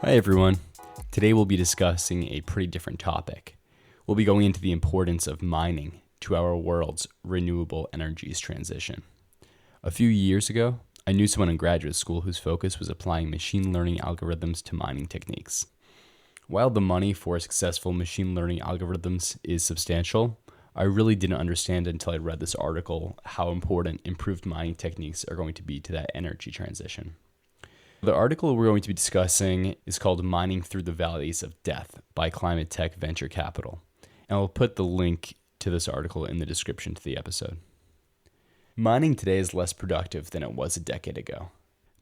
Hi everyone. Today we'll be discussing a pretty different topic. We'll be going into the importance of mining to our world's renewable energies transition. A few years ago, I knew someone in graduate school whose focus was applying machine learning algorithms to mining techniques. While the money for successful machine learning algorithms is substantial, I really didn't understand until I read this article how important improved mining techniques are going to be to that energy transition. The article we're going to be discussing is called Mining Through the Valleys of Death by Climate Tech Venture Capital, and I'll put the link to this article in the description to the episode. Mining today is less productive than it was a decade ago.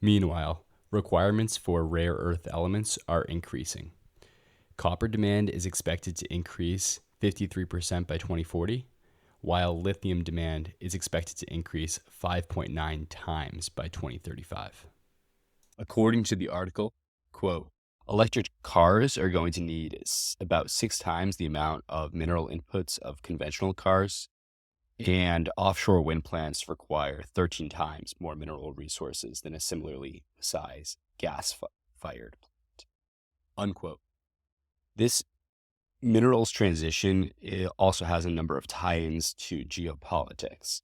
Meanwhile, requirements for rare earth elements are increasing. Copper demand is expected to increase 53% by 2040, while lithium demand is expected to increase 5.9 times by 2035. According to the article, quote, electric cars are going to need about 6 times the amount of mineral inputs of conventional cars, and offshore wind plants require 13 times more mineral resources than a similarly sized gas-fired plant, unquote. This minerals transition also has a number of tie-ins to geopolitics.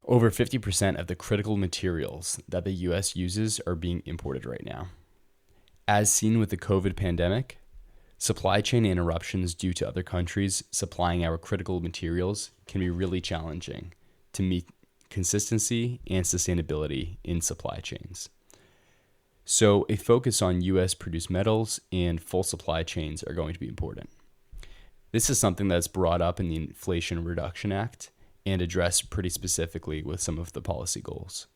Over 50% of the critical materials that the U.S. uses are being imported right now. As seen with the COVID pandemic, supply chain interruptions due to other countries supplying our critical materials can be really challenging to meet consistency and sustainability in supply chains. So a focus on U.S. produced metals and full supply chains are going to be important. This is something that's brought up in the Inflation Reduction Act and addressed pretty specifically with some of the policy goals.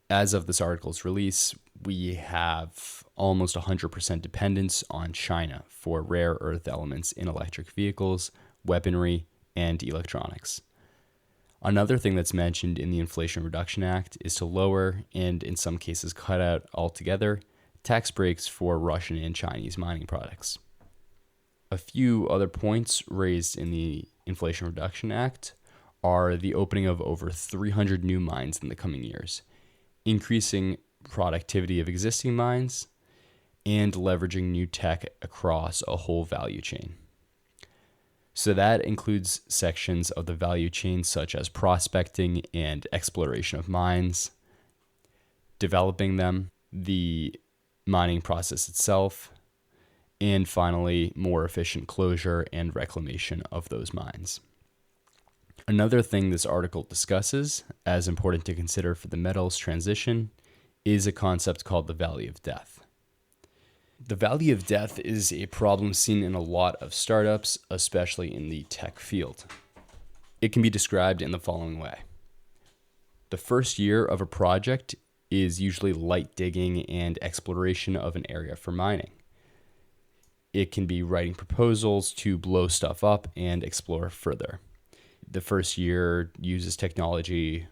As of this article's release, we have almost 100% dependence on China for rare earth elements in electric vehicles, weaponry, and electronics. Another thing that's mentioned in the Inflation Reduction Act is to lower, and in some cases cut out altogether, tax breaks for Russian and Chinese mining products. A few other points raised in the Inflation Reduction Act are the opening of over 300 new mines in the coming years, increasing productivity of existing mines, and leveraging new tech across a whole value chain. So that includes sections of the value chain such as prospecting and exploration of mines, developing them, the mining process itself, and finally, more efficient closure and reclamation of those mines. Another thing this article discusses, as important to consider for the metals transition, is a concept called the Valley of Death. The Valley of Death is a problem seen in a lot of startups, especially in the tech field. It can be described in the following way. The first year of a project is usually light digging and exploration of an area for mining. It can be writing proposals to blow stuff up and explore further. The first year uses technology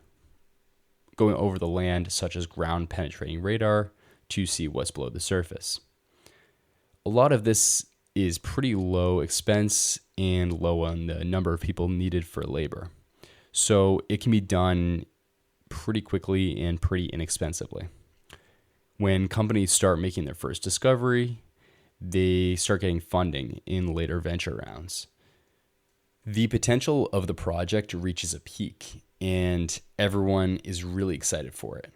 going over the land, such as ground penetrating radar, to see what's below the surface. A lot of this is pretty low expense and low on the number of people needed for labor. So it can be done pretty quickly and pretty inexpensively. When companies start making their first discovery, they start getting funding in later venture rounds. The potential of the project reaches a peak, and everyone is really excited for it,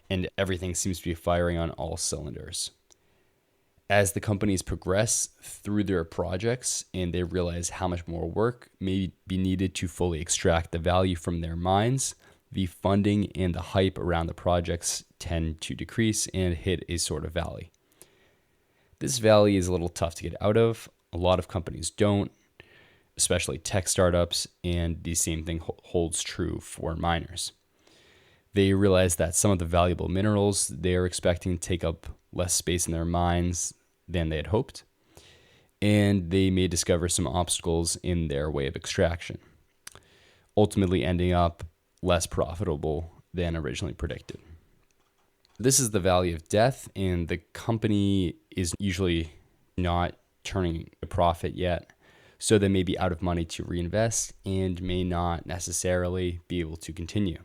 and everything seems to be firing on all cylinders. As the companies progress through their projects and they realize how much more work may be needed to fully extract the value from their mines, the funding and the hype around the projects tend to decrease and hit a sort of valley. This valley is a little tough to get out of. A lot of companies don't, especially tech startups, and the same thing holds true for miners. They realize that some of the valuable minerals they are expecting to take up less space in their mines than they had hoped, and they may discover some obstacles in their way of extraction, ultimately ending up less profitable than originally predicted. This is the Valley of Death, and the company is usually not turning a profit yet, so they may be out of money to reinvest and may not necessarily be able to continue.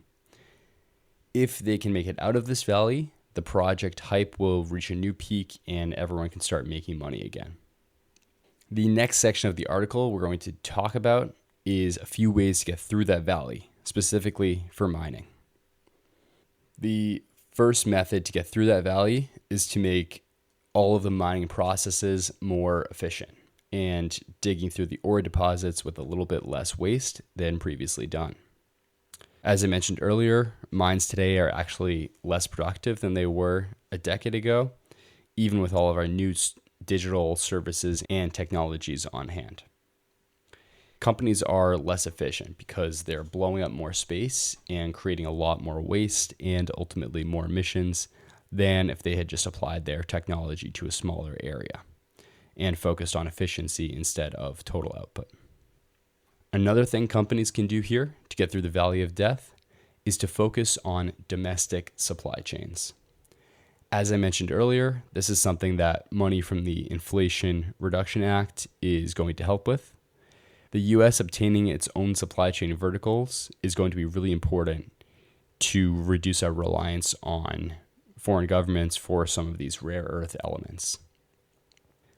If they can make it out of this valley, the project hype will reach a new peak and everyone can start making money again. The next section of the article we're going to talk about is a few ways to get through that valley, specifically for mining. The first method to get through that valley is to make all of the mining processes more efficient and digging through the ore deposits with a little bit less waste than previously done. As I mentioned earlier, mines today are actually less productive than they were a decade ago, even with all of our new digital services and technologies on hand. Companies are less efficient because they're blowing up more space and creating a lot more waste and ultimately more emissions than if they had just applied their technology to a smaller area and focused on efficiency instead of total output. Another thing companies can do here to get through the valley of death is to focus on domestic supply chains. As I mentioned earlier, this is something that money from the Inflation Reduction Act is going to help with. The US obtaining its own supply chain verticals is going to be really important to reduce our reliance on foreign governments for some of these rare earth elements.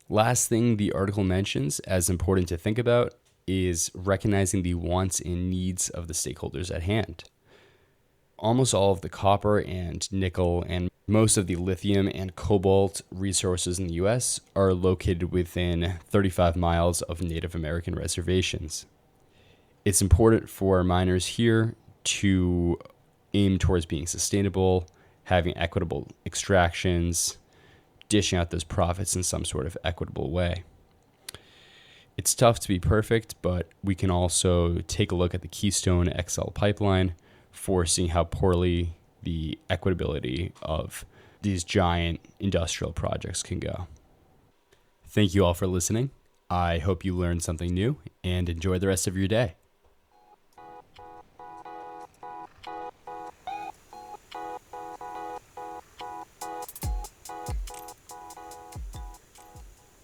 Last thing the article mentions as important to think about is recognizing the wants and needs of the stakeholders at hand. Almost all of the copper and nickel and most of the lithium and cobalt resources in the US are located within 35 miles of Native American reservations. It's important for miners here to aim towards being sustainable, having equitable extractions, dishing out those profits in some sort of equitable way. It's tough to be perfect, but we can also take a look at the Keystone XL pipeline for seeing how poorly the equitability of these giant industrial projects can go. Thank you all for listening. I hope you learned something new and enjoy the rest of your day.